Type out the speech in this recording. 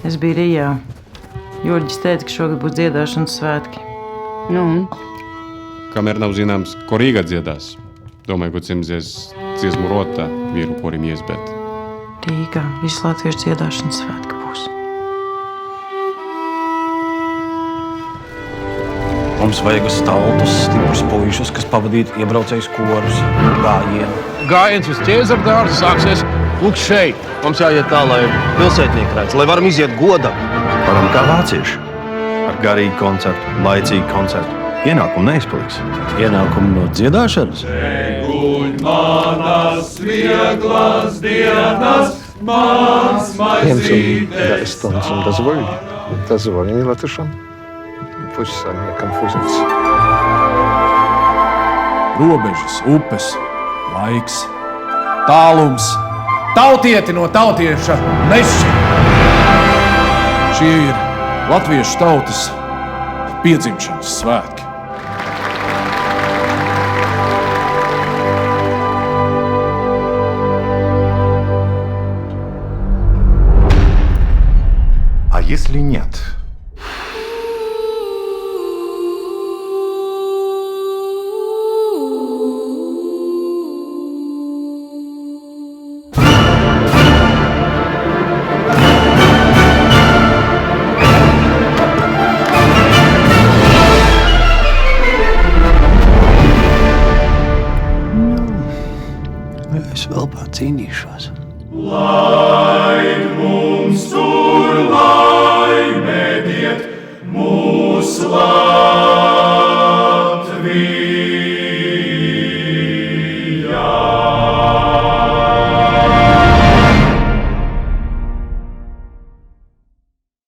Es biju Rijā. Jurģis teica, ka šogad būs dziedāšanas svētki. Nu, Kamēr nav zināms, ko Rīgā dziedās, domāju, ka cimzies dziesmu rotā vīru korim iesbēt. Rīgā visu latviešu dziedāšanas svētki būs. Mums vajag uz staltus stiprus puišus, kas pavadītu iebraucējus korus, gājienu. Gājiens uz Ķēzardārzu sāksies lūk šeit. Mums jāiet tā, lai pilsētnieki redz, lai varam iziet godam. Varam kā vācieši. Ar garīgu koncertu, laicīgu koncertu. Ienākumu neizpaliks. Ienākumu no dziedāšanas. Немцам да эстонцам дозволили латышам. Пусть сами конфузятся. Robežas, upes, laiks, tālums, tautieti no tautieša nešķir. Šie ir latviešu tautas piedzimšanas svētki. А если нет? Es vēl pacīnīšos. Lai